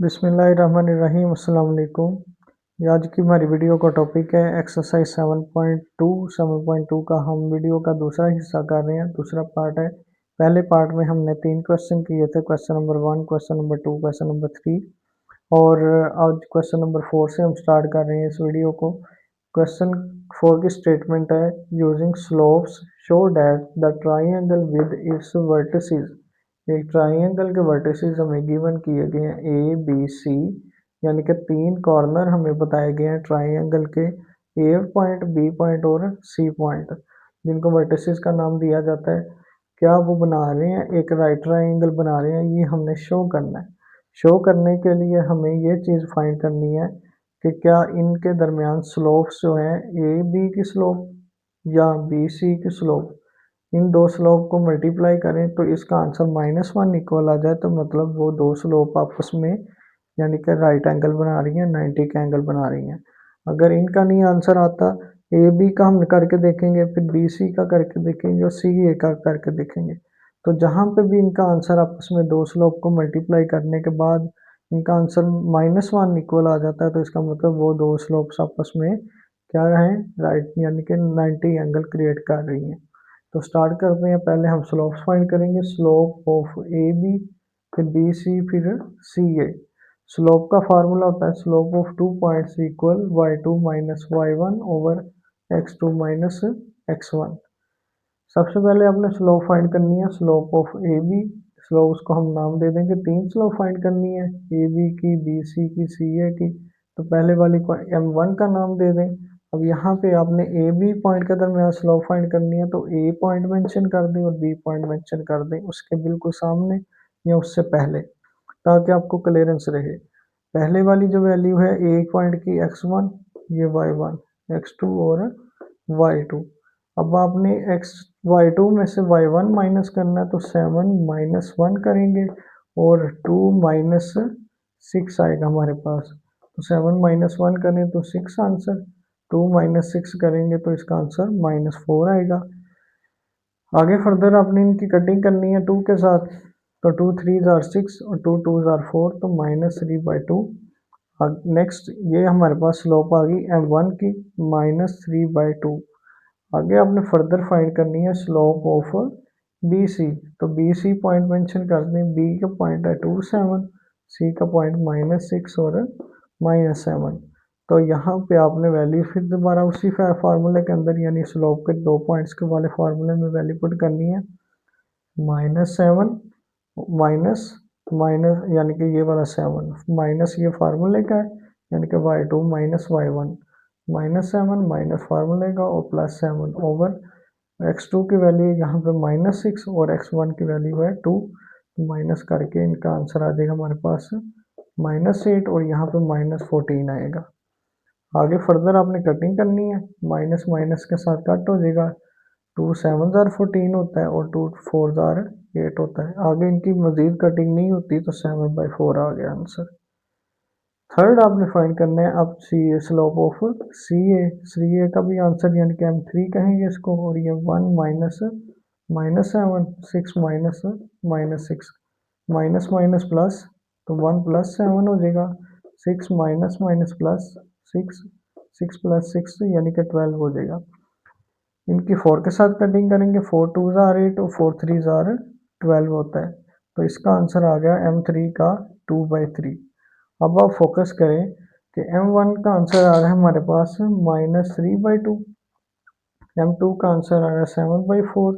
बिस्मिल्लाहिर्रहमानिर्रहीम अस्सलाम वालेकुम। ये आज की हमारी वीडियो का टॉपिक है एक्सरसाइज 7.2 का हम वीडियो का दूसरा हिस्सा कर रहे हैं, दूसरा पार्ट है। पहले पार्ट में हमने 3 क्वेश्चन किए थे, question number 1, question number 2, question number 3 और आज क्वेश्चन नंबर 4 से हम स्टार्ट कर रहे हैं इस वीडियो को। क्वेश्चन 4 की स्टेटमेंट है using slopes show that the triangle with its vertices. एक ट्राइंगल के वर्टिसेस हमें गिवन किए गए हैं ए बी सी, यानी कि 3 कॉर्नर हमें बताए गए हैं ट्राइंगल के, ए पॉइंट, बी पॉइंट और सी पॉइंट, जिनको वर्टिसेस का नाम दिया जाता है। क्या वो बना रहे हैं, एक राइट ट्राइंगल बना रहे हैं, ये हमने शो करना है। शो करने के लिए हमें ये चीज़ फाइंड करनी है कि क्या इनके दरमियान स्लोप्स जो हैं ए बी की स्लोप या बी सी की स्लोप, इन दो स्लोप को मल्टीप्लाई करें तो इसका आंसर -1 इक्वल आ जाए, तो मतलब वो दो स्लोप आपस में यानी कि राइट एंगल बना रही हैं, 90 का एंगल बना रही हैं। अगर इनका नहीं आंसर आता, ए बी का हम करके देखेंगे, फिर बी सी का करके देखेंगे और सी ए का करके देखेंगे। तो जहाँ पे भी इनका आंसर आपस में दो स्लोप को मल्टीप्लाई करने के बाद इनका आंसर -1 इक्वल आ जाता है, तो इसका मतलब वो दो स्लोप्स आपस में क्या है, राइट यानी कि 90 एंगल क्रिएट कर रही हैं। तो स्टार्ट करते हैं। पहले हम स्लोप्स फाइंड करेंगे, स्लोप ऑफ ए बी, फिर बी सी, फिर सी ए। स्लोप का फार्मूला होता है slope of 2 points equal y2 minus y1 over x2 minus x1। सबसे पहले आपने स्लोप फाइंड करनी है, slope of A B. Slope उसको हम नाम दे देंगे, 3 स्लोप फाइंड करनी है, ए बी की, बी सी की, सी ए की। तो पहले वाली को m1 का नाम दे दें। अब यहाँ पे आपने ए बी पॉइंट के दरमियान स्लोप फाइंड करनी है, तो ए पॉइंट मेंशन कर दें और बी पॉइंट मेंशन कर दें उसके बिल्कुल सामने या उससे पहले, ताकि आपको क्लियरेंस रहे। पहले वाली जो वैल्यू है ए पॉइंट की x1, ये y1, x2 और y2। अब आपने x y2 में से y1 माइनस करना है, तो 7 -1 करेंगे और 2 -6 आएगा हमारे पास। तो 7 -1 करें तो 6 आंसर, 2 -6 करेंगे तो इसका आंसर -4 आएगा। आगे फर्दर आपने इनकी कटिंग करनी है 2 के साथ, तो 2 3 आर 6 और 2 2 आर 4, तो -3/2। नेक्स्ट ये हमारे पास स्लोप आ गई m1 की -3/2। आगे आपने फर्दर फाइंड करनी है स्लोप ऑफ बी सी। तो बी सी पॉइंट मेंशन कर दें, बी का पॉइंट है 2 7, सी का पॉइंट -6 और -7। तो यहाँ पे आपने वैल्यू फिर दोबारा उसी फार्मूले के अंदर यानी स्लोप के 2 पॉइंट्स के वाले फार्मूले में वैल्यू पुट करनी है। -7 माइनस माइनस यानी कि ये वाला 7 माइनस ये फार्मूले का है, यानी कि y2 माइनस y1, -7 माइनस फार्मूले का और +7 ओवर x2 की वैल्यू यहाँ पे -6 और x1 की वैल्यू है 2, तो माइनस करके इनका आंसर आ जाएगा हमारे पास -8 और यहाँ पे -14 आएगा। आगे फर्दर आपने कटिंग करनी है, माइनस माइनस के साथ कट हो जाएगा, 2 7 आर 14 होता है और 2 4 आर 8 होता है। आगे इनकी मजीद कटिंग नहीं होती, तो 7/4 आ गया आंसर। थर्ड आपने फाइंड करना है अब सी ए, स्लोप ऑफ सी ए का भी आंसर यानी कि m3 कहेंगे इसको, और ये 1 -7 6 -6 माइनस माइनस प्लस, तो 1 +7 हो जाएगा, 6 माइनस माइनस प्लस 6, 6 + 6 यानी कि 12 हो जाएगा। इनकी 4 के साथ कटिंग करेंगे, 4 2 आर 8 और 4 3 आर 12 होता है, तो इसका आंसर आ गया m3 का 2/3। अब आप फोकस करें कि m1 का आंसर आ रहा है हमारे पास -3/2, m2 का आंसर आ रहा है 7/4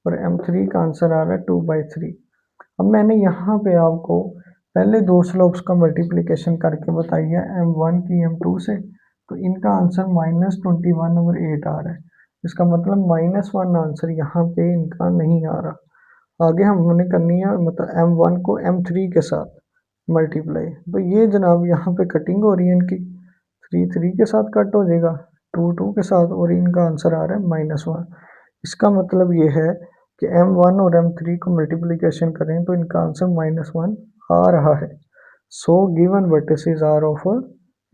और m3 का आंसर आ रहा है 2/3। अब मैंने यहाँ पे आपको पहले दो स्लोप्स का मल्टीप्लिकेशन करके बताई है m1 की m2 से, तो इनका आंसर -21/8 आ रहा है। इसका मतलब -1 आंसर यहाँ पे इनका नहीं आ रहा। आगे हमने करनी है मतलब m1 को m3 के साथ मल्टीप्लाई, तो ये जनाब यहाँ पे कटिंग हो रही है इनकी, 3 3 के साथ कट हो जाएगा, 2 2 के साथ, और इनका आंसर आ रहा है -1। इसका मतलब ये है कि m1 और m3 को मल्टीप्लिकेशन करें तो इनका आंसर -1 आ रहा है। So given vertices are of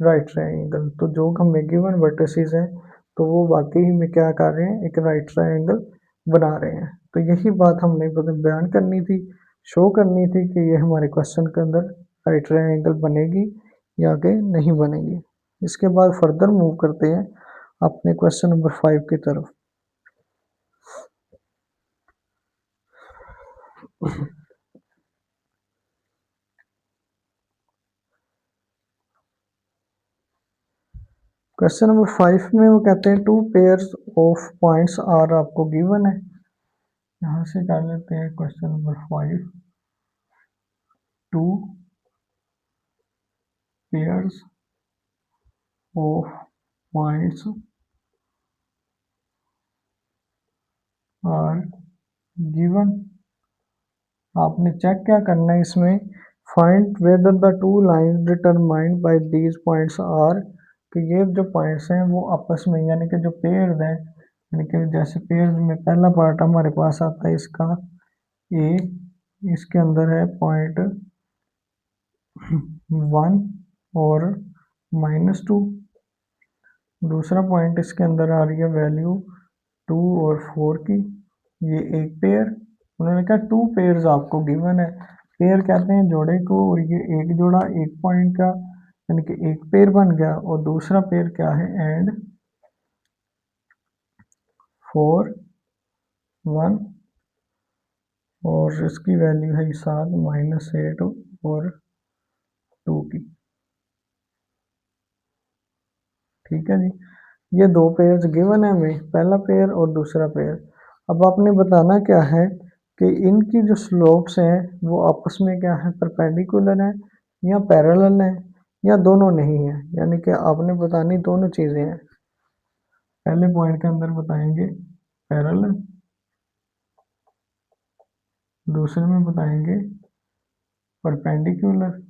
right triangle. तो जो हमें गिवन वर्टिसेस हैं तो वो वाकई में क्या कर रहे हैं, एक राइट ट्रायंगल बना रहे हैं। तो यही बात हमने बयान करनी थी, शो करनी थी कि ये हमारे क्वेश्चन के अंदर राइट ट्रायंगल बनेगी या कि नहीं बनेगी। इसके बाद फर्दर मूव करते हैं अपने क्वेश्चन नंबर 5 की तरफ। क्वेश्चन नंबर 5 में वो कहते हैं 2 पेयर्स ऑफ पॉइंट्स आर आपको गिवन है। यहाँ से कर लेते हैं question number 5, 2 pairs of points are given. आपने चेक क्या करना है इसमें, find whether the two lines determined by these points are, कि ये जो पॉइंट्स हैं वो आपस में यानी कि जो पेयर्स हैं, यानी कि जैसे पेयर्स में पहला पार्ट हमारे पास आता है इसका ए, इसके अंदर है पॉइंट 1 और -2। दूसरा पॉइंट इसके अंदर आ रही है वैल्यू 2 और 4 की, ये एक पेयर। उन्होंने कहा 2 पेयर्स आपको गिवन है। पेयर कहते हैं जोड़े को, और ये एक जोड़ा एक पॉइंट का यानी कि एक पेयर बन गया, और दूसरा पेयर क्या है एंड 4 1 और इसकी वैल्यू है 7 -8 और 2 की। ठीक है जी, ये दो पेयर्स गिवन है हमें, पहला पेयर और दूसरा पेयर। अब आपने बताना क्या है कि इनकी जो स्लोप्स हैं वो आपस में क्या है, परपेंडिकुलर है या पैरेलल है या दोनों नहीं है, यानी कि आपने बतानी दोनों चीज़ें हैं। पहले पॉइंट के अंदर बताएंगे पैरेलल, दूसरे में बताएंगे परपेंडिकुलर,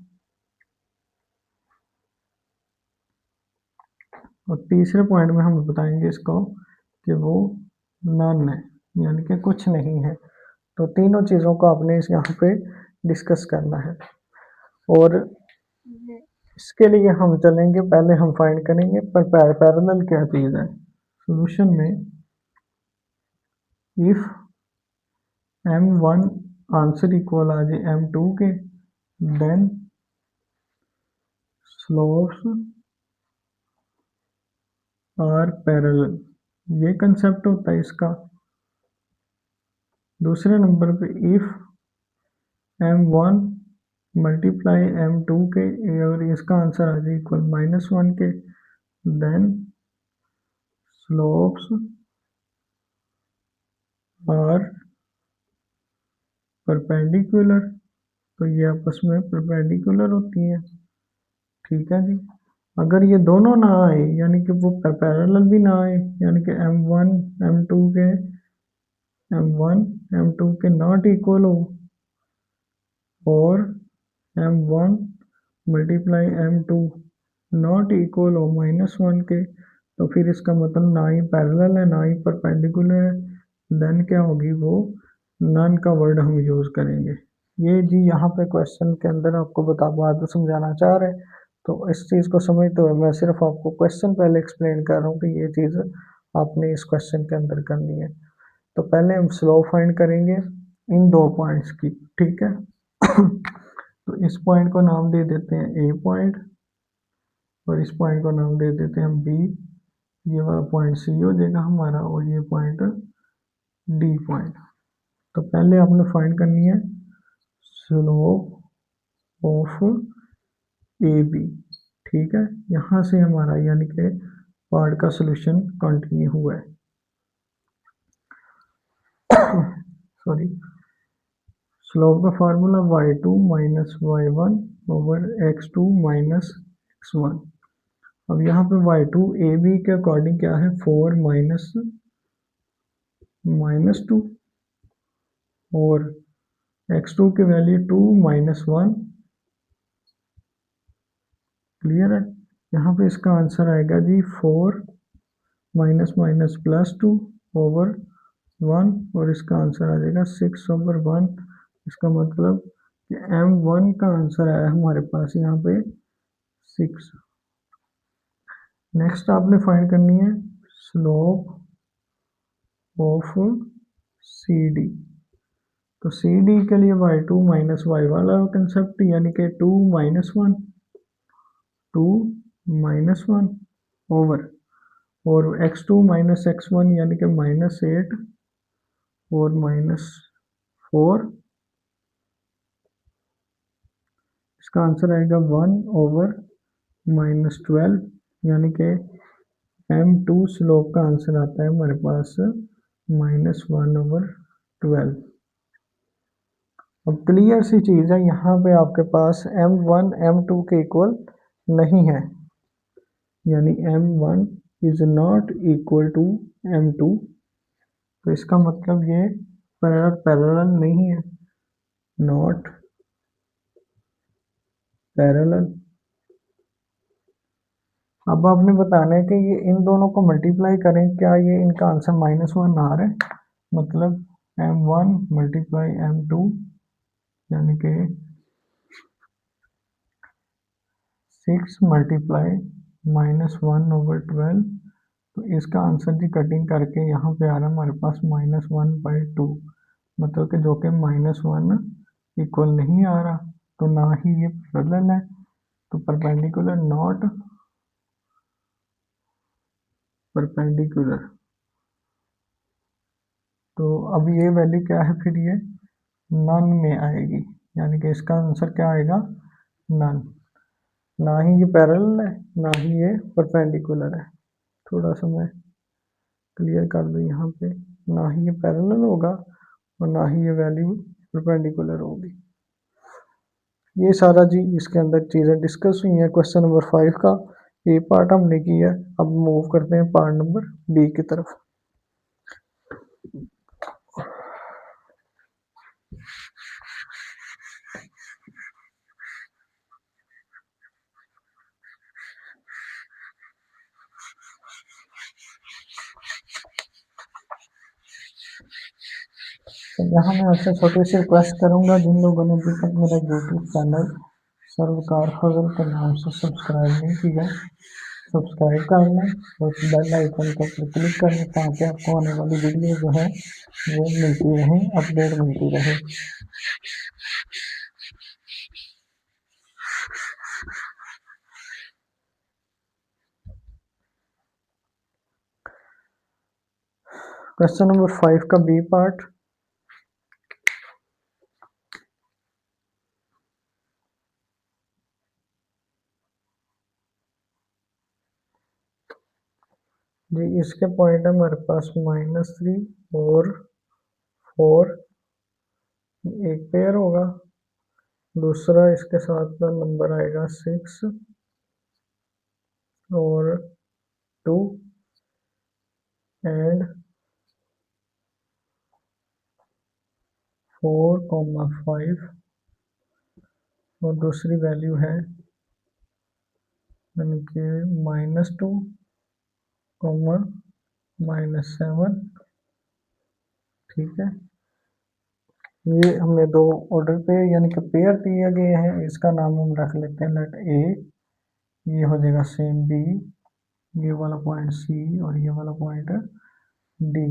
और तीसरे पॉइंट में हम बताएंगे इसको कि वो नन है, यानी कि कुछ नहीं है। तो तीनों चीज़ों को आपने इस यहाँ पे डिस्कस करना है, और इसके लिए हम चलेंगे, पहले हम फाइंड करेंगे पर पैरेलल क्या चीज़ है। सॉल्यूशन में इफ m1 आंसर इक्वल आ जाए m2 के, देन स्लोप्स आर पैरेलल, ये कंसेप्ट होता है इसका। दूसरे नंबर पे इफ m1 मल्टीप्लाई m2 के, और इसका आंसर आ जाए इक्वल -1 के, देन स्लोप्स आर परपेंडिकुलर, तो ये आपस में परपेंडिकुलर होती है। ठीक है जी, अगर ये दोनों ना आए यानी कि वो पैरेलल भी ना आए, यानी कि m1 m2 के m1 m2 के नॉट इक्वल हो, और m1 multiply m2 not equal हो -1 के, तो फिर इसका मतलब ना ही पैरेलल है ना ही परपेंडिकुलर है, देन क्या होगी वो नन का वर्ड हम यूज़ करेंगे। ये जी यहाँ पे क्वेश्चन के अंदर आपको बात समझाना चाह रहे हैं, तो इस चीज़ को समझते हुए मैं सिर्फ आपको क्वेश्चन पहले एक्सप्लेन कर रहा हूँ कि ये चीज़ आपने इस क्वेश्चन के अंदर करनी है। तो पहले हम स्लोप फाइंड करेंगे इन दो पॉइंट्स की, ठीक है। तो इस पॉइंट को नाम दे देते हैं ए पॉइंट, और इस पॉइंट को नाम दे देते हैं बी, ये वाला पॉइंट सी हो जाएगा हमारा, और ये पॉइंट डी पॉइंट। तो पहले आपने फाइंड करनी है स्लोप ऑफ ए बी, ठीक है। यहाँ से हमारा यानी कि पार्ट का सोल्यूशन कंटिन्यू हुआ है। सॉरी, स्लोप का formula y2 minus y1 over x2 minus x1। अब यहाँ पे y2 ए बी के अकॉर्डिंग क्या है, 4 -2, और x2 की वैल्यू 2 -1। क्लियर है, यहाँ पे इसका आंसर आएगा जी 4 माइनस माइनस +2 ओवर 1, और इसका आंसर आ जाएगा 6 ओवर 1। इसका मतलब कि m1 का आंसर आया हमारे पास यहाँ पे 6। नेक्स्ट आपने फाइंड करनी है स्लोप ऑफ सी डी। तो सी डी के लिए y2 माइनस वाई वाला कंसेप्ट, यानी कि 2 minus one, 2 minus one over, और x2 माइनस x1 यानी कि -8 और -4, इसका आंसर आएगा 1/-12, यानी कि m2 स्लोप का आंसर आता है हमारे पास -1/12। अब क्लियर सी चीज़ है, यहाँ पे आपके पास m1 m2 के इक्वल नहीं है, यानी m1 is not equal to m2, तो इसका मतलब ये पैरेलल नहीं है, नॉट पैरेलल। अब आपने बताना है कि ये इन दोनों को मल्टीप्लाई करें, क्या ये इनका आंसर -1 आ रहा है, मतलब m1 मल्टीप्लाई m2 यानी कि 6 मल्टीप्लाई -1/12, तो इसका आंसर जी कटिंग करके यहाँ पे आ रहा है हमारे पास -1/2, मतलब कि जो कि -1 इक्वल नहीं आ रहा, तो ना ही ये पैरेलल है, तो परपेंडिकुलर नॉट परपेंडिकुलर। तो अब ये वैल्यू क्या है, फिर ये नन में आएगी, यानी कि इसका आंसर क्या आएगा, नन। ना ही ये पैरेलल है, ना ही ये परपेंडिकुलर है। थोड़ा सा मैं क्लियर कर दूँ यहाँ पे, ना ही ये पैरेलल होगा और ना ही ये वैल्यू परपेंडिकुलर होगी। ये सारा जी इसके अंदर चीज़ें डिस्कस हुई हैं क्वेश्चन नंबर 5 का, ये पार्ट हमने किया। अब मूव करते हैं पार्ट नंबर बी की तरफ। तो यहाँ मैं आपसे छोटी सी रिक्वेस्ट करूँगा, जिन लोगों ने अभी तक मेरा यूट्यूब चैनल सर्वकार फजल के नाम से सब्सक्राइब नहीं किया, सब्सक्राइब कर लें और बेल आइकन को क्लिक कर लें, ताकि आपको आने वाली वीडियो जो है वो मिलती रहे, अपडेट मिलती रहे। क्वेश्चन नंबर 5 का बी पार्ट। जी इसके पॉइंट है हमारे पास -3 और 4, एक पेयर होगा। दूसरा इसके साथ का नंबर आएगा 6 और 2 एंड 4,5, और दूसरी वैल्यू है यानी कि -2, -7। ठीक है, ये हमने दो ऑर्डर पे यानी कि पेयर दिए गए हैं, इसका नाम हम रख लेते हैं लेट ए, ये हो जाएगा सेम बी, ये वाला पॉइंट सी और ये वाला पॉइंट डी।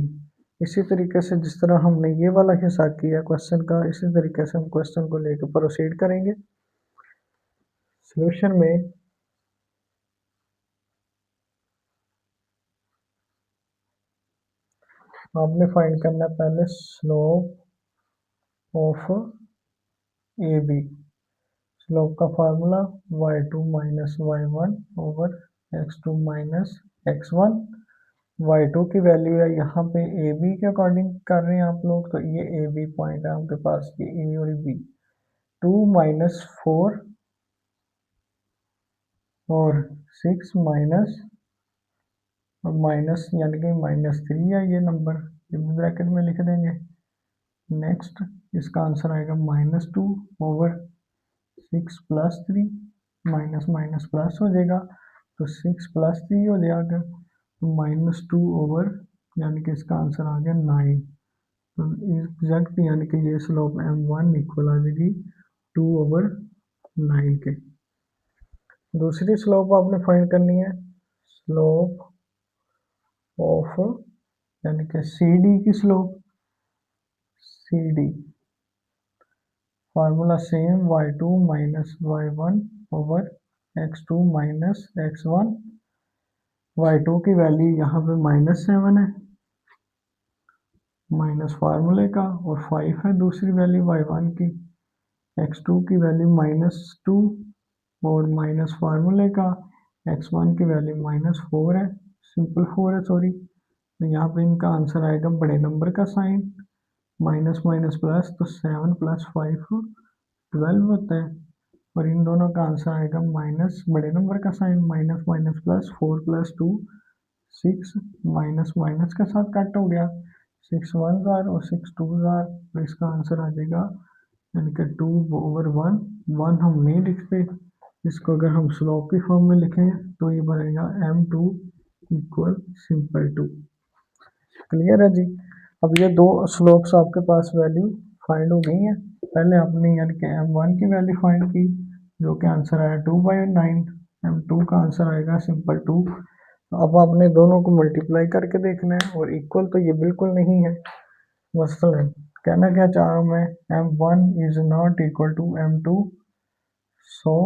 इसी तरीके से जिस तरह हमने ये वाला हिस्सा किया क्वेश्चन का, इसी तरीके से हम क्वेश्चन को लेकर प्रोसीड करेंगे। सॉल्यूशन में आपने फाइंड करना है पहले slope of A B. Slope का formula y2 minus y1 over x2 minus x1। y2 की वैल्यू है यहाँ पे ए बी के अकॉर्डिंग कर रहे हैं आप लोग, तो ये ए बी पॉइंट है आपके पास, ये ए और बी। 2 माइनस 4 और 6 माइनस, और माइनस यानी कि -3 है ये नंबर, ये ब्रैकेट में लिख देंगे। नेक्स्ट इसका आंसर आएगा -2 over 6 plus 3, minus minus plus हो जाएगा, तो 6 प्लस 3 हो जाएगा, तो -2 ओवर, यानी कि इसका आंसर आ गया 9। तो एग्जैक्ट यानी कि ये स्लोप m1 इक्वल आ जाएगी 2/9 के। दूसरी स्लोप आपने फाइंड करनी है, स्लोप ऑफ यानी कि सी डी की slope, C D formula same y2 minus y1 over x2 minus x1। y2 की वैल्यू यहाँ पे -7 है माइनस फार्मूले का, और 5 है दूसरी वैल्यू y1 की। x2 की वैल्यू -2 और माइनस फार्मूले का, x1 की वैल्यू -4 है, सिंपल 4 है सॉरी। तो यहाँ पे इनका आंसर आएगा बड़े नंबर का साइन, माइनस माइनस प्लस, तो 7 + 5 12 होता है। और इन दोनों का आंसर आएगा माइनस बड़े नंबर का sign, minus minus plus, 4 + 2 6, minus minus के साथ कट हो गया, 6 1 और 6 2 तो इसका आंसर आ जाएगा यानी कि 2/1। 1 हम नहीं लिखते, इसको अगर हम स्लोप की फॉर्म में लिखें तो ये बनेगा m2 = सिंपल 2। क्लियर है जी। अब ये दो स्लोप्स आपके पास वैल्यू फाइंड हो गई है। पहले आपने यानी कि m1 की वैल्यू फाइंड की जो कि आंसर आया 2/9, m2 का आंसर आएगा सिंपल 2। तो अब आपने दोनों को मल्टीप्लाई करके देखना है, और इक्वल तो ये बिल्कुल नहीं है। मसलन कहना क्या चाह रहा हूँ मैं, m1 is not equal to m2। So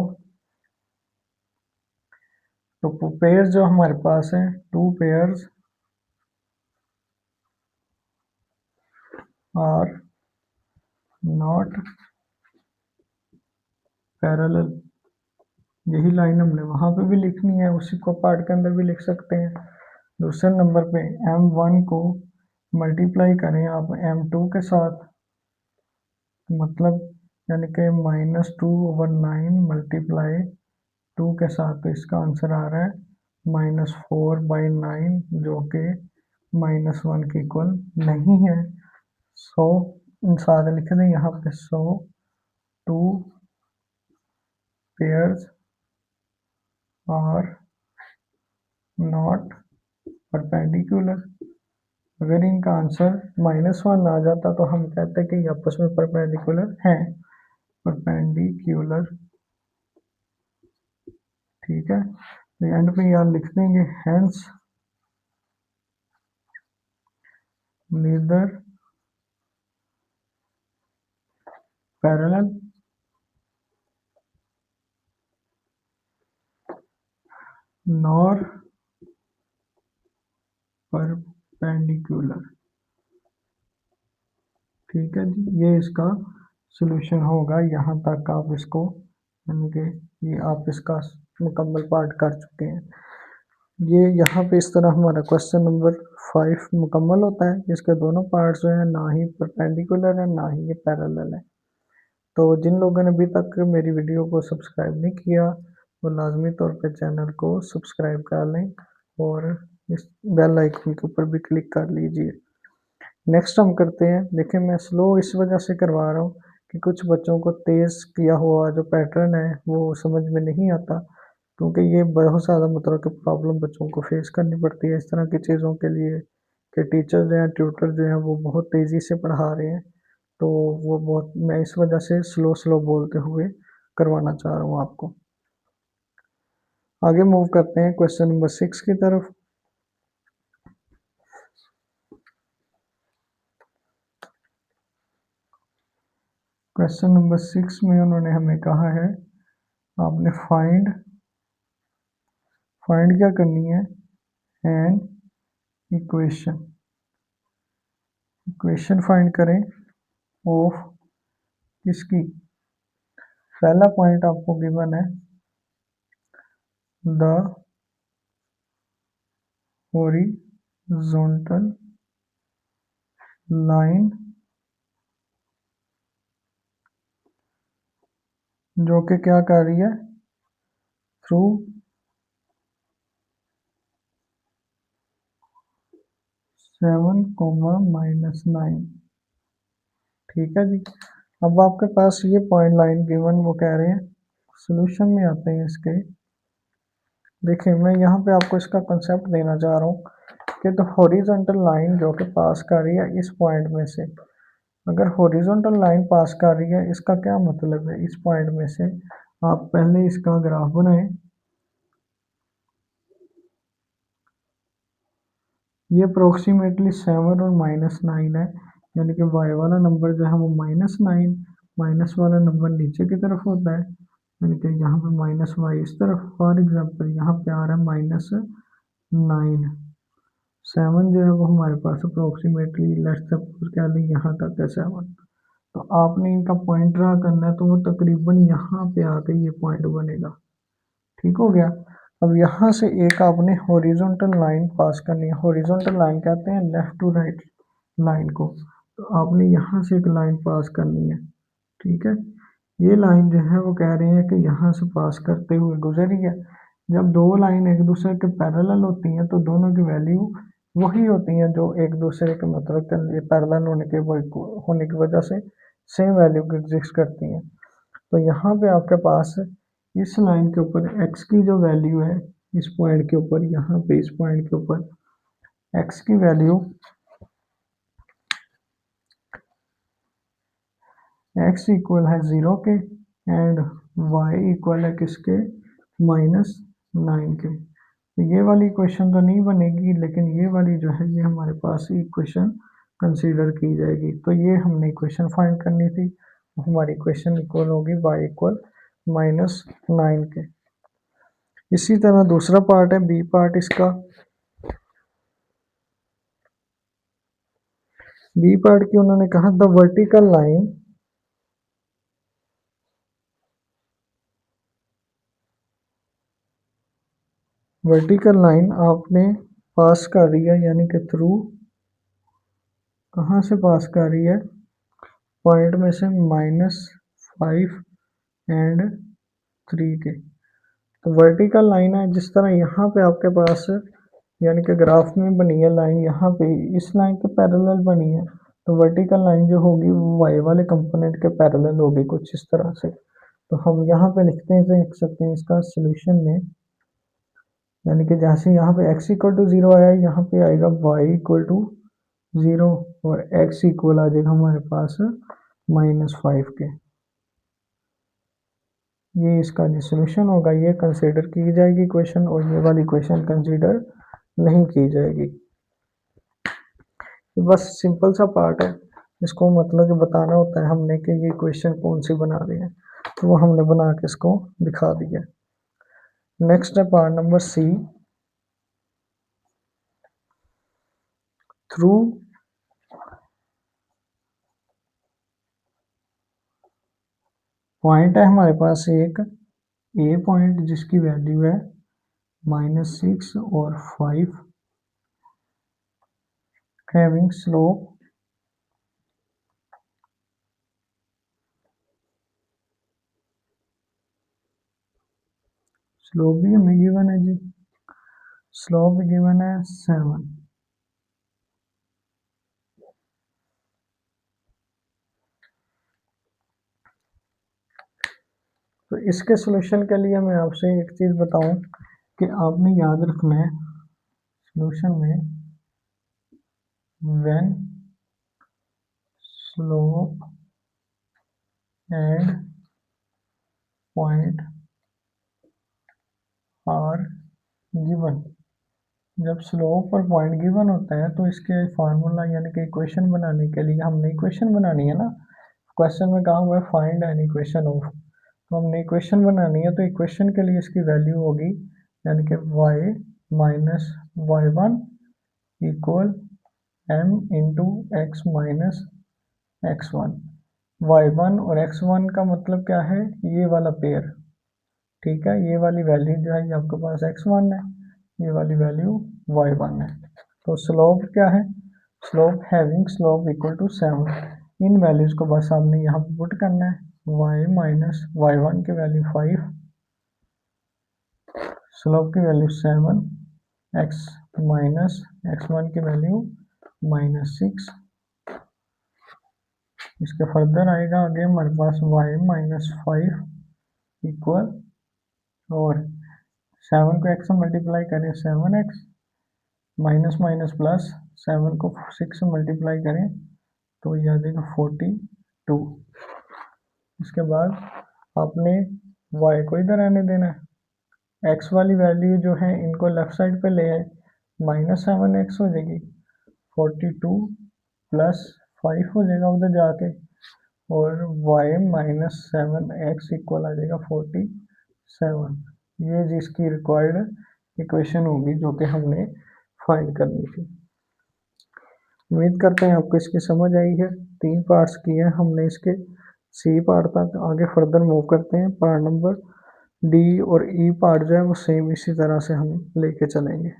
तो पेयर्स जो हमारे पास है, 2 पेयर्स आर नॉट पैरेलल। यही लाइन हमने वहां पे भी लिखनी है, उसी को पार्ट के अंदर भी लिख सकते हैं। दूसरे नंबर पे m1 को मल्टीप्लाई करें आप m2 के साथ, मतलब यानी कि -2/9 मल्टीप्लाई 2 के साथ, तो इसका आंसर आ रहा है -4/9 जो कि -1 के इक्वल नहीं है। सो साथ लिख दें यहाँ पे, सो 2 पेयर्स आर नॉट परपेंडिकुलर। अगर इनका आंसर -1 आ जाता तो हम कहते कि आपस में परपेंडिकुलर हैं, परपेंडिकुलर। ठीक है, तो एंड पे यार लिख देंगे hence neither parallel nor perpendicular. ठीक है जी, ये इसका सॉल्यूशन होगा। यहाँ तक आप इसको यानी कि ये आप इसका मुकम्मल पार्ट कर चुके हैं। ये यहाँ पे इस तरह हमारा क्वेश्चन नंबर 5 मुकम्मल होता है। इसके दोनों पार्ट्स जो हैं ना ही परपेंडिकुलर है ना ही ये पैरेलल है। तो जिन लोगों ने अभी तक मेरी वीडियो को सब्सक्राइब नहीं किया वो लाजमी तौर पे चैनल को सब्सक्राइब कर लें और इस बेल आइकन के ऊपर भी क्लिक कर लीजिए। नेक्स्ट हम करते हैं, देखिए मैं स्लो इस वजह से करवा रहा हूँ कि कुछ बच्चों को तेज़ किया हुआ जो पैटर्न है वो समझ में नहीं आता, क्योंकि ये बहुत ज़्यादा मतलब कि प्रॉब्लम बच्चों को फेस करनी पड़ती है इस तरह की चीज़ों के लिए कि टीचर जो हैं ट्यूटर जो हैं वो बहुत तेज़ी से पढ़ा रहे हैं। तो वो बहुत मैं इस वजह से स्लो स्लो बोलते हुए करवाना चाह रहा हूँ आपको। आगे मूव करते हैं क्वेश्चन नंबर 6 की तरफ। क्वेश्चन नंबर 6 में उन्होंने हमें कहा है आपने फाइंड क्या करनी है, एन इक्वेशन फाइंड करें ऑफ किसकी। पहला पॉइंट आपको गिवन है द हॉरिजॉन्टल लाइन जो कि क्या कर रही है, थ्रू 7, -9। ठीक है जी। अब आपके पास ये पॉइंट लाइन गिवन वो कह रहे हैं, सॉल्यूशन में आते हैं इसके। देखिए मैं यहाँ पे आपको इसका कंसेप्ट देना चाह रहा हूँ कि द हॉरिजॉन्टल लाइन जो कि पास कर रही है इस पॉइंट में से, अगर हॉरिजॉन्टल लाइन पास कर रही है इसका क्या मतलब है, इस पॉइंट में से आप पहले इसका ग्राफ बनाएं। ये अप्रोक्सीमेटली 7 और -9 है, यानी कि y वाला नंबर जो है वो -9 माइनस वाला नंबर नीचे की तरफ होता है, यानी कि यहाँ पे माइनस वाई इस तरफ। फॉर एग्जाम्पल यहाँ पे आ रहा है -9। 7 जो है वो हमारे पास अप्रोक्सीमेटली लेट्स सपोज क्या लें यहाँ तक है 7। तो आपने इनका पॉइंट ड्रा करना है, तो वो तकरीबन यहाँ पे आके ये पॉइंट बनेगा। ठीक हो गया। अब यहाँ से एक आपने हॉरिजॉन्टल लाइन पास करनी है। हॉरिजॉन्टल लाइन कहते हैं लेफ्ट टू राइट लाइन को। तो आपने यहाँ से एक लाइन पास करनी है। ठीक है, ये लाइन जो है वो कह रहे हैं कि यहाँ से पास करते हुए गुजरी है। जब दो लाइन एक दूसरे के पैरेलल होती हैं तो दोनों की वैल्यू वही होती हैं जो एक दूसरे के मतलब के पैरेलल होने की वजह से सेम वैल्यू की एग्जिस्ट करती हैं। तो यहाँ पे आपके पास इस लाइन के ऊपर x की जो वैल्यू है, इस पॉइंट के ऊपर, यहाँ पे इस पॉइंट के ऊपर x की वैल्यू x इक्वल है 0 के एंड y इक्वल है किसके, -9 के। तो ये वाली इक्वेशन तो नहीं बनेगी, लेकिन ये वाली जो है ये हमारे पास इक्वेशन कंसीडर की जाएगी। तो ये हमने इक्वेशन फाइंड करनी थी। हमारी इक्वेशन इक्वल होगी y इक्वल -9 के। इसी तरह दूसरा पार्ट है बी पार्ट इसका। बी पार्ट की उन्होंने कहा द वर्टिकल लाइन आपने पास कर रही है, यानी कि थ्रू कहाँ से पास कर रही है, पॉइंट में से -5 एंड 3 के। तो वर्टिकल लाइन है जिस तरह यहाँ पे आपके पास यानी कि ग्राफ में बनी है लाइन, यहाँ पे इस लाइन के पैरेलल बनी है। तो वर्टिकल लाइन जो होगी वो वाई वाले कंपोनेंट के पैरेलल होगी कुछ इस तरह से। तो हम यहाँ पे लिख सकते हैं इसका सोल्यूशन में, यानी कि जैसे यहाँ पे x इक्वल टू 0 आया, यहाँ पे आएगा y इक्वल टू 0 और x इक्वल आ जाएगा हमारे पास -5 के। ये इसका जो सोल्यूशन होगा ये कंसीडर की जाएगी इक्वेशन, और ये वाली इक्वेशन कंसीडर नहीं की जाएगी। ये बस सिंपल सा पार्ट है, इसको मतलब कि बताना होता है हमने कि ये इक्वेशन कौन सी बना रही है, तो वो हमने बना के इसको दिखा दिया। नेक्स्ट है part number C. Through point है हमारे पास एक ए पॉइंट जिसकी वैल्यू है -6 और 5, हैविंग स्लोप भी हमें गिवन है जी, स्लोप गिवन है 7। तो इसके सोल्यूशन के लिए मैं आपसे एक चीज़ बताऊं कि आपने याद रखना है सोल्यूशन में when slope and point are given. जब स्लोप और पॉइंट गिवन होता है तो इसके फार्मूला यानी कि इक्वेशन बनाने के लिए हमने इक्वेशन बनानी है ना। क्वेश्चन में कहा हुआ है फाइंड एन इक्वेशन ऑफ, तो हमने इक्वेशन बनानी है। तो इक्वेशन के लिए इसकी वैल्यू होगी यानी कि y minus y1 equal m into x minus x1। y1 और x1 का मतलब क्या है, ये वाला पेयर। ठीक है, ये वाली वैल्यू जो है ये आपके पास x1 है, ये वाली वैल्यू y1 है। तो स्लोप क्या है, slope having slope equal to 7। इन वैल्यूज को बस आपने यहाँ पे पुट करना है। y माइनस y1 की वैल्यू 5, स्लोप की वैल्यू 7, x माइनस x1 की वैल्यू -6। इसके फर्दर आएगा आगे हमारे पास y माइनस 5 इक्वल, और 7 को x से मल्टीप्लाई करें 7x, माइनस माइनस प्लस 7 को 6 से मल्टीप्लाई करें तो ये आ जाएगा 42। इसके बाद आपने y को इधर आने देना है, x वाली वैल्यू जो है इनको लेफ्ट साइड पे ले आए, -7x हो जाएगी, 42 प्लस 5 हो जाएगा उधर जाके, और y माइनस 7x इक्वल आ जाएगा 47। ये जिसकी रिक्वायर्ड इक्वेशन होगी जो कि हमने फाइंड करनी थी। उम्मीद करते हैं आपको इसकी समझ आई है। 3 पार्ट्स किए हैं हमने इसके। सी पार्ट तक आगे फर्दर मूव करते हैं। पार्ट नंबर डी और ई पार्ट जो है वो सेम इसी तरह से हम लेके चलेंगे।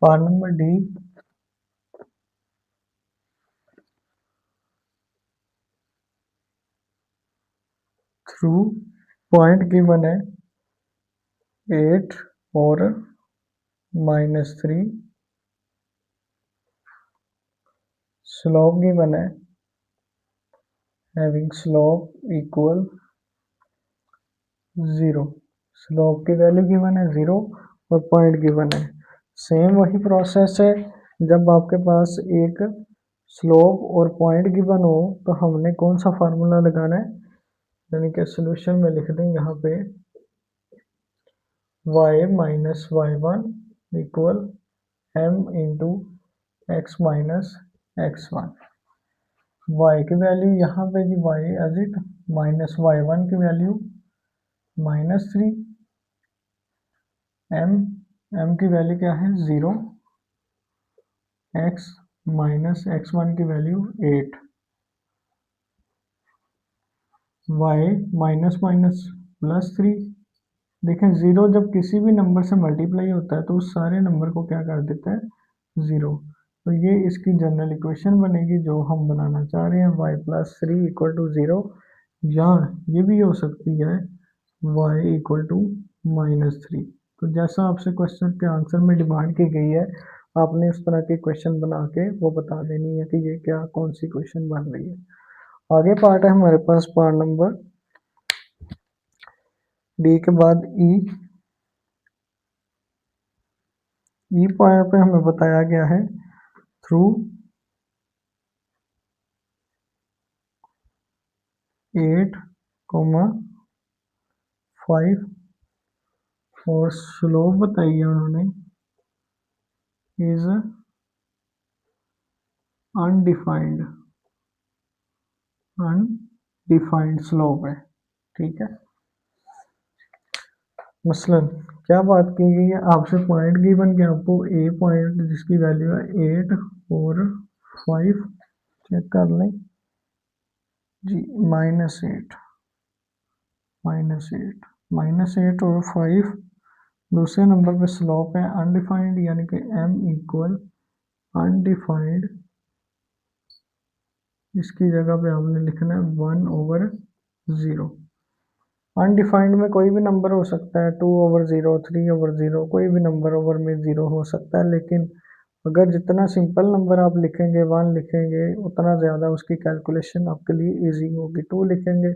Part number D, through point given है 8 और -3, स्लोप गिवन है हैविंग स्लोप इक्वल 0। स्लोप की वैल्यू गिवन है 0 और पॉइंट गिवन है। सेम वही प्रोसेस है। जब आपके पास एक स्लोप और पॉइंट गिवन हो तो हमने कौन सा फार्मूला लगाना है, यानी कि सोल्यूशन में लिख दें यहाँ पे y minus y1 equal m into x minus x1। y की वैल्यू यहाँ पे जी y as it minus y1 की वैल्यू -3, m की वैल्यू क्या है 0, x माइनस x1 की वैल्यू 8, y माइनस माइनस +3। देखें 0 जब किसी भी नंबर से मल्टीप्लाई होता है तो उस सारे नंबर को क्या कर देता है 0। तो ये इसकी जनरल इक्वेशन बनेगी जो हम बनाना चाह रहे हैं, y प्लस 3 इक्वल टू 0, या ये भी हो सकती है y इक्वल टू -3। तो जैसा आपसे क्वेश्चन के आंसर में डिमांड की गई है, आपने उस तरह के क्वेश्चन बना के वो बता देनी है कि ये क्या कौन सी क्वेश्चन बन रही है। आगे पार्ट है हमारे पास पार्ट नंबर डी के बाद ई पार्ट पे हमें बताया गया है थ्रू 8, 5 और स्लोप बताई है उन्होंने इज अनडिफाइंड स्लोप है। ठीक है, मसलन क्या बात की गई है, आपसे पॉइंट गिवन के आपको ए पॉइंट जिसकी वैल्यू है 8 और 5, चेक कर लें जी, -8 और 5। दूसरे नंबर पे स्लोप है अनडिफाइंड, यानी कि m इक्वल अनडिफाइंड, इसकी जगह पे आपने लिखना है 1/0। अनडिफाइंड में कोई भी नंबर हो सकता है, 2/0, 3/0, कोई भी नंबर ओवर में 0 हो सकता है। लेकिन अगर जितना सिंपल नंबर आप लिखेंगे 1 लिखेंगे उतना ज़्यादा उसकी कैलकुलेशन आपके लिए इजी होगी। 2 लिखेंगे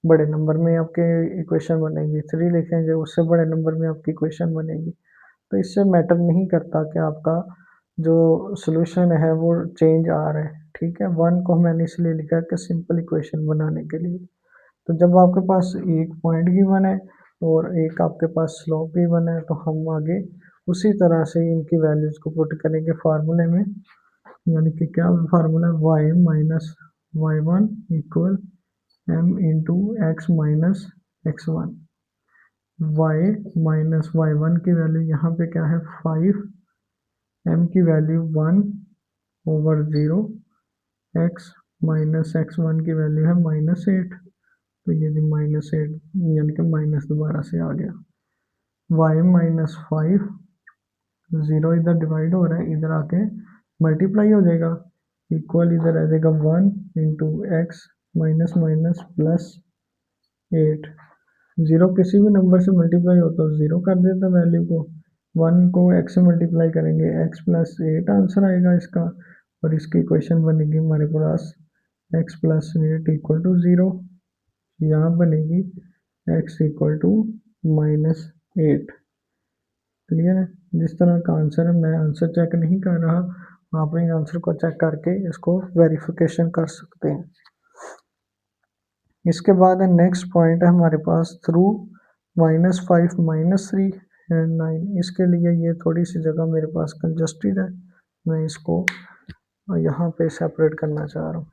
बड़े नंबर में आपके इक्वेशन बनेगी, 3 लिखेंगे उससे बड़े नंबर में आपकी इक्वेशन बनेगी। तो इससे मैटर नहीं करता कि आपका जो सॉल्यूशन है वो चेंज आ रहा है। ठीक है, 1 को मैंने इसलिए लिखा कि सिंपल इक्वेशन बनाने के लिए। तो जब आपके पास एक पॉइंट गिवन है और एक आपके पास स्लोप गिवन है तो हम आगे उसी तरह से इनकी वैल्यूज को पुट करेंगे फार्मूले में, यानी कि क्या फार्मूला है y minus y1 equal m into x minus x1। y minus y1 की वैल्यू यहाँ पे क्या है 5, m की वैल्यू 1/0, x माइनस x1 की वैल्यू है -8। तो ये भी -8 यानी कि माइनस दोबारा से आ गया। y माइनस 5, 0 इधर डिवाइड हो रहा है, इधर आके मल्टीप्लाई हो जाएगा, इक्वल इधर आ जाएगा 1 इंटू एक्स माइनस माइनस +8। 0 किसी भी नंबर से मल्टीप्लाई हो तो 0 कर देता वैल्यू को, 1 को x से मल्टीप्लाई करेंगे x +8 आंसर आएगा इसका। और इसकी इक्वेशन बनेगी हमारे पास x प्लस 8 इक्वल टू 0, यहाँ बनेगी x इक्वल टू -8। क्लियर है। जिस तरह का आंसर है, मैं आंसर चेक नहीं कर रहा, आप इन आंसर को चेक करके इसको वेरिफिकेशन कर सकते हैं। इसके बाद नेक्स्ट पॉइंट है हमारे पास थ्रू -5 -3 एंड 9। इसके लिए ये थोड़ी सी जगह मेरे पास कंजस्टेड है, मैं इसको यहाँ पे सेपरेट करना चाह रहा हूँ।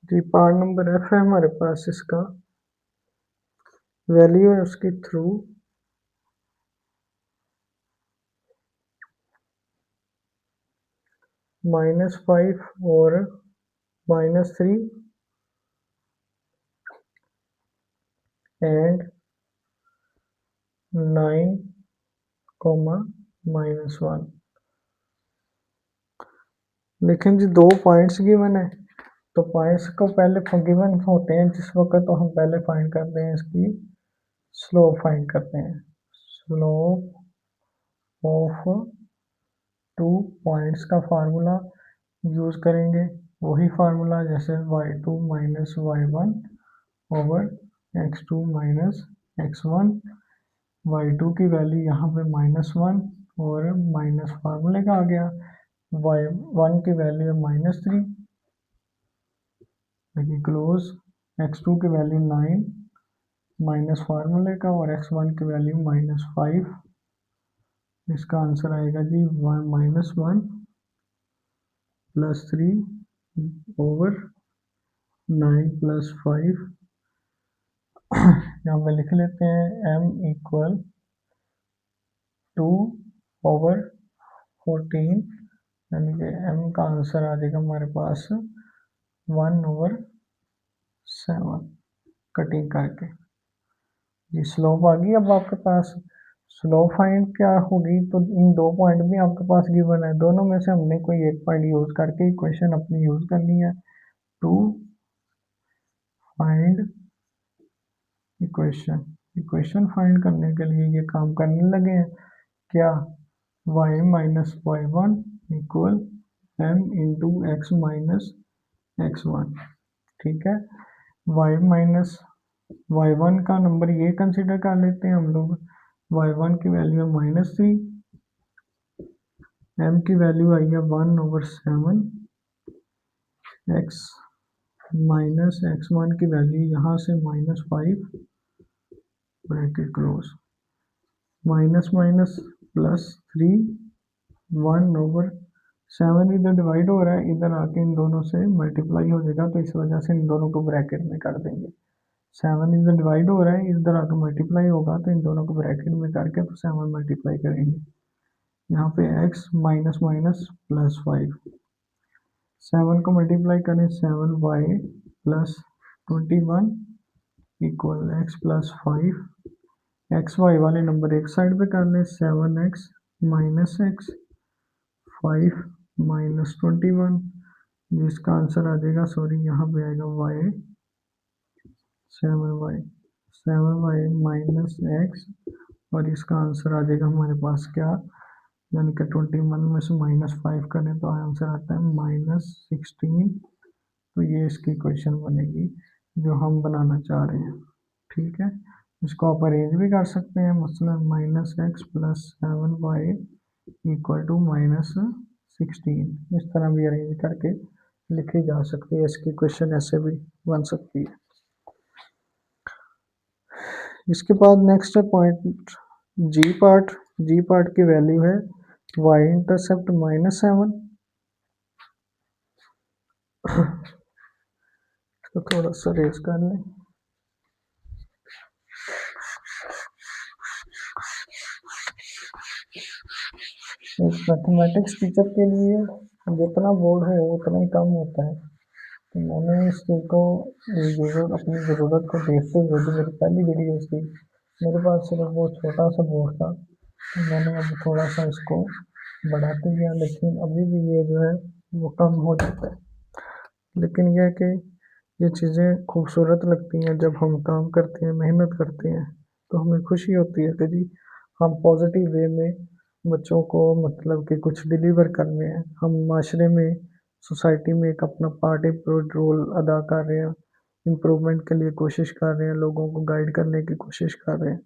जी पार्ट नंबर F है हमारे पास, इसका वैल्यू है उसकी थ्रू -5 और -3 एंड 9, -1। लेकिन जी दो पॉइंट्स गिवन है, तो पॉइंट्स को पहले गिवन होते हैं जिस वक्त, तो हम पहले फाइंड करते हैं इसकी स्लोप फाइंड करते हैं। स्लोप ऑफ 2 पॉइंट्स का फार्मूला यूज करेंगे, वही फार्मूला जैसे y2 minus y1 over x2 minus x1। y2 की वैल्यू यहाँ पे -1 और माइनस फार्मूले का आ गया, y1 की वैल्यू है -3 देखिए क्लोज, x2 की वैल्यू 9 माइनस फार्मूले का और x1 की वैल्यू -5। इसका आंसर आएगा जी -1 + 3 ओवर 9 + 5। यहाँ पे लिख लेते हैं m इक्वल 2 ओवर 14, यानी कि m का आंसर आ जाएगा हमारे पास 1/7 कटिंग करके। ये स्लोप आ गई। अब आपके पास स्लोप फाइंड क्या होगी, तो इन दो पॉइंट भी आपके पास गिवन है, दोनों में से हमने कोई एक पॉइंट यूज करके इक्वेशन अपनी यूज करनी है टू फाइंड इक्वेशन फाइंड करने के लिए ये काम करने लगे हैं क्या, y minus y1 equal m into x minus x1। ठीक है, y माइनस y1 का नंबर ये कंसिडर कर लेते हैं हम लोग, y1 की वैल्यू है -3, m की वैल्यू आई है 1/7, x माइनस x1 की वैल्यू यहाँ से -5 ब्रैकेट क्लोज, माइनस माइनस +3 1/7 इधर डिवाइड हो रहा है, इधर आके इन दोनों से मल्टीप्लाई हो जाएगा, तो इस वजह से इन दोनों को ब्रैकेट में कर देंगे। 7 इधर डिवाइड हो रहा है, इधर आके मल्टीप्लाई होगा, तो इन दोनों को ब्रैकेट में करके तो 7 मल्टीप्लाई करेंगे। यहाँ पे x माइनस माइनस +5, 7 को मल्टीप्लाई करें 7y + 21 equal x + 5, x y वाले नंबर एक साइड पे कर लें, 7x माइनस x 5 माइनस 21, जिसका आंसर आ जाएगा, सॉरी यहाँ पे आएगा y 7y माइनस x, और इसका आंसर आ जाएगा हमारे पास क्या, यानी कि 21 में से -5 करें तो आंसर आता है -16। तो ये इसकी क्वेश्चन बनेगी जो हम बनाना चाह रहे हैं। ठीक है, इसको आप अरेंज भी कर सकते हैं, मसलन -x + 7y इक्वल टू -16, इस तरह भी अरेंज करके लिखी जा सकती है, इसकी क्वेश्चन ऐसे भी बन सकती है। इसके बाद नेक्स्ट है पॉइंट जी पार्ट, जी पार्ट की वैल्यू है वाई इंटरसेप्ट -7। इसको थोड़ा सा रेज कर लें। एक मैथमेटिक्स टीचर के लिए जितना बोर्ड हो उतना ही कम होता है, तो मैंने इस चीज़ को अपनी ज़रूरत को देखते हुए, जो मेरी पहली वीडियोस थी, मेरे पास सिर्फ वो छोटा सा बोर्ड था, तो मैंने अब थोड़ा सा इसको बढ़ाते गया, लेकिन अभी भी ये जो है वो कम हो जाता है। लेकिन यह है कि ये चीज़ें खूबसूरत लगती हैं जब हम काम करते हैं, मेहनत करते हैं, तो हमें खुशी होती है कि जी हम पॉजिटिव वे में बच्चों को मतलब कि कुछ डिलीवर कर रहे हैं, हम माशरे में, सोसाइटी में एक अपना पार्ट रोल अदा कर रहे हैं, इम्प्रूवमेंट के लिए कोशिश कर रहे हैं, लोगों को गाइड करने की कोशिश कर रहे हैं,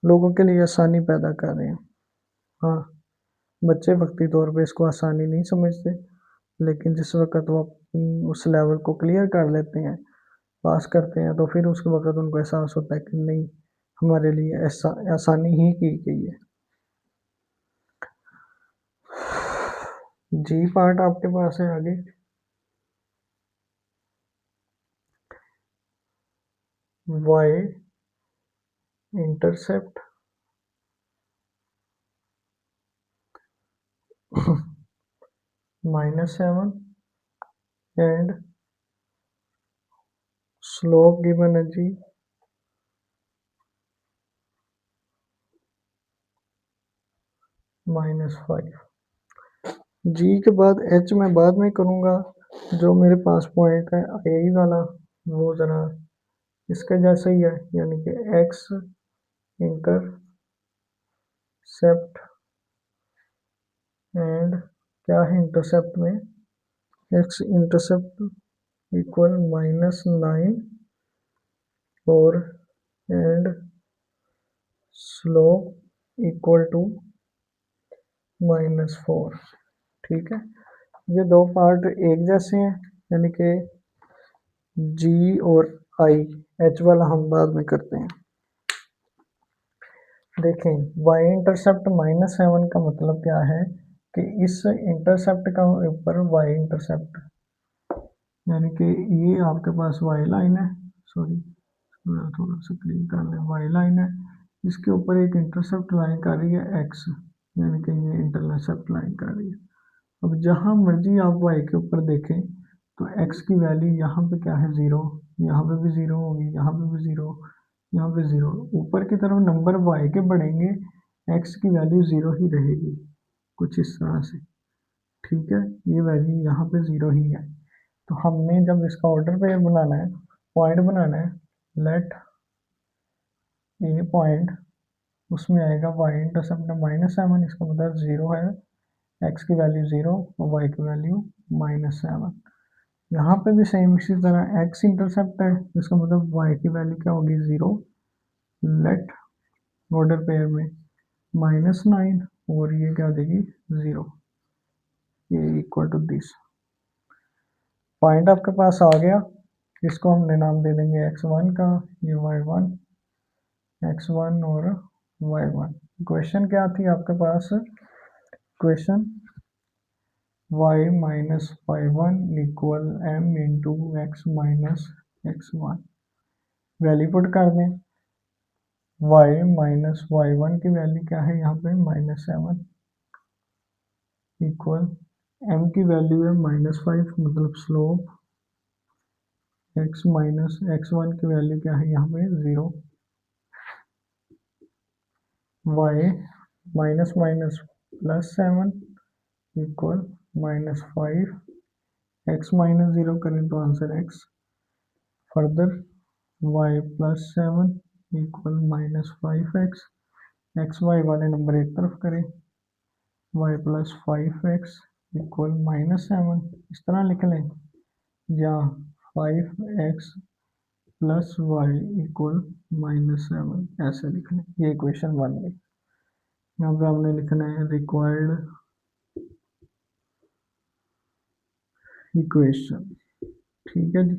लोगों के लिए आसानी पैदा कर रहे हैं। हाँ, बच्चे वक्ती तौर पे इसको आसानी नहीं समझते, लेकिन जिस वक़्त वो उस लेवल को क्लियर कर लेते हैं, पास करते हैं, तो फिर उस वक़्त उनको एहसास होता है कि नहीं, हमारे लिए ऐसा आसानी ही की गई है। जी पार्ट आपके पास है आगे। Y intercept -7 and slope given है जी -5। जी के बाद एच मैं बाद में करूँगा, जो मेरे पास पॉइंट है यही वाला, वो ज़रा इसके जैसा ही है, यानी कि एक्स इंटरसेप्ट एंड क्या है इंटरसेप्ट में, एक्स इंटरसेप्ट इक्वल -9 और एंड स्लोप इक्वल टू -4। ठीक है, ये दो पार्ट एक जैसे हैं, यानी कि जी और आई। एच वाला हम बाद में करते हैं। देखें, वाई इंटरसेप्ट -7 का मतलब क्या है कि इस इंटरसेप्ट का ऊपर वाई इंटरसेप्ट, यानी कि ये आपके पास वाई लाइन है, सॉरी थोड़ा सा क्लीन कर लें, वाई लाइन है, इसके ऊपर एक इंटरसेप्ट लाइन कर रही है एक्स, यानी कि ये इंटरसेप्ट लाइन कर रही है। अब जहाँ मर्जी आप वाई के ऊपर देखें, तो एक्स की वैल्यू यहाँ पे क्या है, ज़ीरो, यहाँ पे भी ज़ीरो होगी, यहाँ पे भी ज़ीरो, यहाँ पे ज़ीरो। ऊपर की तरफ नंबर वाई के बढ़ेंगे, एक्स की वैल्यू ज़ीरो ही रहेगी, कुछ इस तरह से। ठीक है, ये वैल्यू यहाँ पे ज़ीरो ही है। तो हमने जब इसका ऑर्डर पेयर बनाना है, पॉइंट बनाना है, लेट ए पॉइंट, उसमें आएगा वाई इंटरसेप्ट -7, इसका मतलब ज़ीरो है, एक्स की वैल्यू ज़ीरो और वाई की वैल्यू -7। यहाँ पे भी सेम इसी तरह एक्स इंटरसेप्ट है, इसका मतलब वाई की वैल्यू क्या होगी, ज़ीरो, लेट ऑर्डर पेयर में -9 और ये क्या देगी, ज़ीरो, ये इक्वल टू दिस। पॉइंट आपके पास आ गया, इसको हमने नाम दे देंगे x1 का, ये y1, x1 और y1। क्वेश्चन क्या थी आपके पास, question y minus y1 equal m into x minus x1। Value put कर दें, y माइनस y1 की वैल्यू क्या है यहाँ पे, -7 इक्वल m की वैल्यू है -5, मतलब स्लोप, x माइनस x1 की वैल्यू क्या है यहाँ पे, 0, y minus minus +7 equal -5, x minus 0 करें तो answer x, further y +7 equal -5x, x y वाले नंबर एक तरफ करें, y +5x इक्वल -7, इस तरह लिख लें, या 5x प्लस वाई इक्वल -7, ऐसे लिख लें। ये इक्वेशन बन गई। यहाँ पे हमने लिखना है रिक्वायर्ड इक्वेशन। ठीक है जी,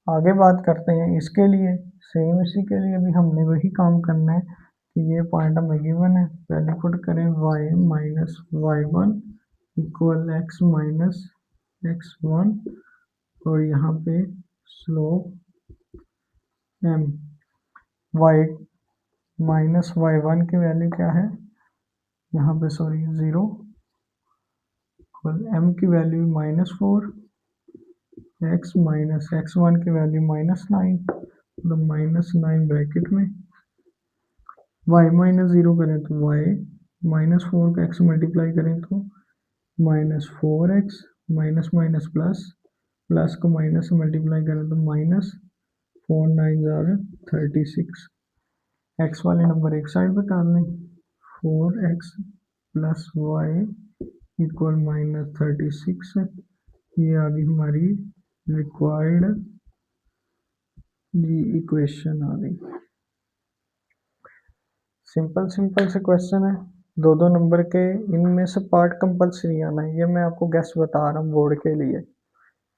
आगे बात करते हैं इसके लिए। सेम इसी के लिए भी हमने वही काम करना है ये पॉइंट हमें गिवन है, पहले पुट करें y minus y1 equal x minus x1 और यहाँ पे slope m y minus y1 की वैल्यू क्या है यहाँ पे, सॉरी 0 इक्वल m की वैल्यू -4, x माइनस x1 की वैल्यू -9, मतलब -9 ब्रैकेट में y माइनस 0 करें तो y -4 का x मल्टीप्लाई करें तो -4x minus minus plus, plus को माइनस से मल्टीप्लाई करें तो -4 9 ज़ार 36, x वाले नंबर एक साइड पे कर लें, 4x प्लस वाई इक्वल -36 है। ये आ गई हमारी रिक्वायर्ड जी इक्वेशन आ गई। सिंपल से क्वेश्चन है, दो दो नंबर के, इनमें से पार्ट कंपलसरी आना है, ये मैं आपको गेस्ट बता रहा हूँ बोर्ड के लिए।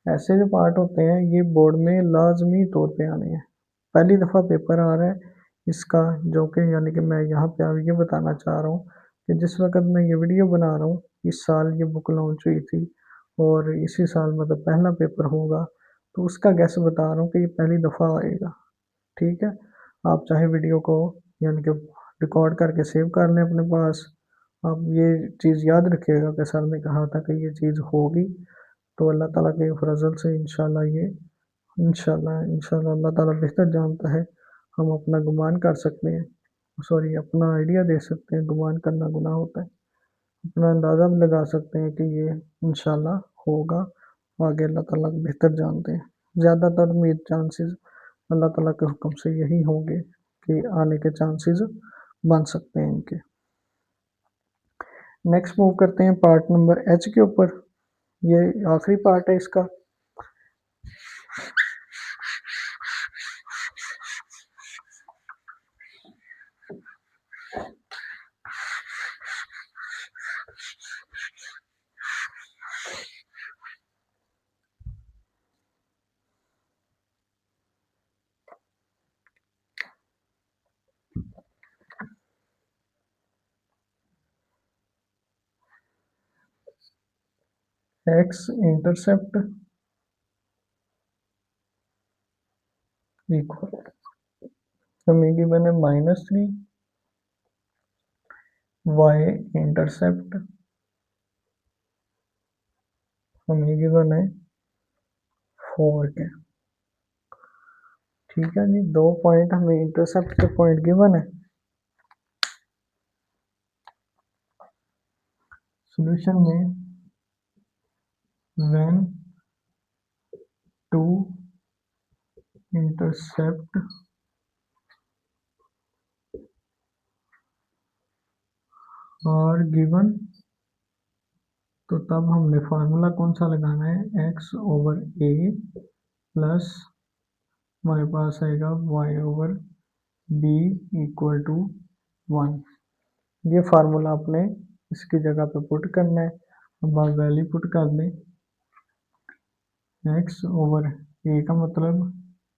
ऐसे जो पार्ट होते हैं ये बोर्ड में लाजमी तौर पे आने हैं। पहली दफ़ा पेपर आ रहा है इसका, जो कि यानी कि मैं यहाँ पे आप ये बताना चाह रहा हूँ कि जिस वक्त मैं ये वीडियो बना रहा हूँ इस साल ये बुक लॉन्च हुई थी और इसी साल मतलब पहला पेपर होगा, तो उसका गेस्ट बता रहा हूँ कि ये पहली दफ़ा आएगा। ठीक है, आप चाहे वीडियो को यानी कि रिकॉर्ड करके सेव कर लें अपने पास। आप ये चीज़ याद रखिएगा कि सर ने कहा था कि ये चीज़ होगी, तो अल्लाह ताला के फजल से इंशाल्लाह ये इंशाल्लाह अल्लाह ताला बेहतर जानता है। हम अपना गुमान कर सकते हैं, सॉरी अपना आइडिया दे सकते हैं, गुमान करना गुनाह होता है। अपना अंदाज़ा भी लगा सकते हैं कि ये इंशाल्लाह होगा, आगे अल्लाह ताला बेहतर जानते हैं। ज़्यादातर उम्मीद चांसेस अल्लाह ताला के हुक्म से यही होंगे कि आने के चांसेस बन सकते हैं इनके। नेक्स्ट मूव करते हैं पार्ट नंबर एच के ऊपर, ये आखिरी पार्ट है इसका। एक्स इंटरसेप्ट इक्वल हमें गिवन है -3, वाई इंटरसेप्ट हमें गिवन है 4 के। ठीक है जी, दो पॉइंट हमें इंटरसेप्ट के पॉइंट गिवन है। सॉल्यूशन में when two intercept are given, तो तब हमने फार्मूला कौन सा लगाना है, x ओवर a प्लस हमारे पास आएगा y over b equal to 1। ये फार्मूला आपने इसकी जगह पे पुट करना है। अब आप वैल्यू पुट कर दें, x ओवर a का मतलब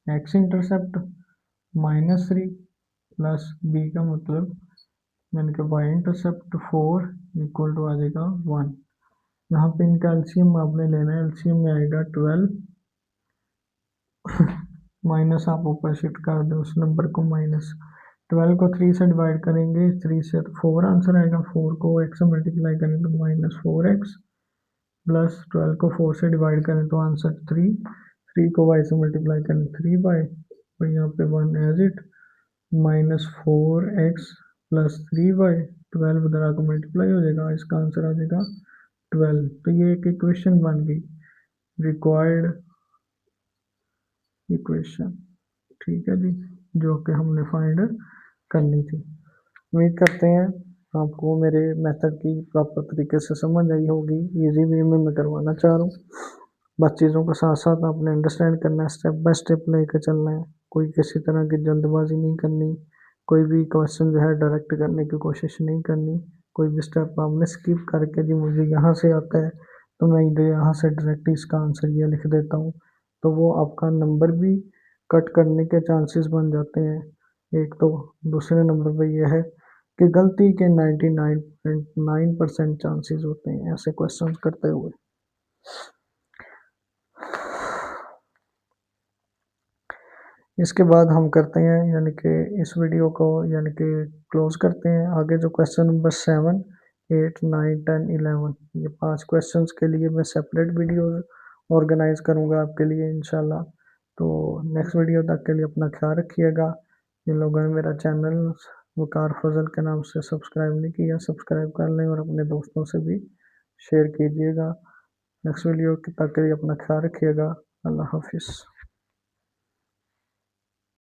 x इंटरसेप्ट -3 प्लस b का मतलब यानी कि y इंटरसेप्ट 4 इक्वल टू आ जाएगा 1। यहाँ पे इनका एलसीएम आपने लेना है, एलसीएम में आएगा 12 माइनस आप ऊपर शिफ्ट कर दें उस नंबर को, -12 को 3 से डिवाइड करेंगे, 3 से तो 4 आंसर आएगा, 4 को x से मल्टीप्लाई करें तो -4x प्लस 12 को 4 से डिवाइड करें तो आंसर 3 को y से मल्टीप्लाई करें 3 और यहाँ पे 1 as it, -4x plus 3y, 12 उधर आकर मल्टीप्लाई हो जाएगा, इसका आंसर आ जाएगा 12। तो ये एक इक्वेशन बन गई, रिक्वायर्ड इक्वेशन। ठीक है जी, जो कि हमने फाइंड करनी थी। उम्मीद करते हैं आपको मेरे मेथड की प्रॉपर तरीके से समझ आई होगी। इजी वे में मैं करवाना चाह रहा हूँ, बस चीज़ों के साथ साथ आपने अंडरस्टैंड करना है, स्टेप बाय स्टेप लेकर चलना है, कोई किसी तरह की जल्दबाजी नहीं करनी, कोई भी क्वेश्चन जो है डायरेक्ट करने की कोशिश नहीं करनी, कोई भी स्टेप आपने स्किप करके जी मुझे यहाँ से आता है तो मैं इधर यहाँ से डायरेक्ट इसका आंसर ये लिख देता हूँ, तो वो आपका नंबर भी कट करने के चांसेस बन जाते हैं। एक तो दूसरे नंबर पे ये है कि गलती के 99.9% चांसेस होते हैं ऐसे क्वेश्चंस करते हुए। इसके बाद हम करते हैं यानी कि इस वीडियो को यानी कि क्लोज करते हैं। आगे जो क्वेश्चन नंबर 7, 8, 9, 10, 11 ये 5 क्वेश्चंस के लिए मैं सेपरेट वीडियो ऑर्गेनाइज करूंगा आपके लिए इंशाल्लाह। तो नेक्स्ट वीडियो तक के लिए अपना ख्याल रखिएगा। जिन लोगों ने मेरा चैनल वकार फजल के नाम से सब्सक्राइब नहीं किया, सब्सक्राइब कर लें और अपने दोस्तों से भी शेयर कीजिएगा। नेक्स्ट वीडियो तक के लिए अपना ख्याल रखिएगा। अल्लाह हाफिज़।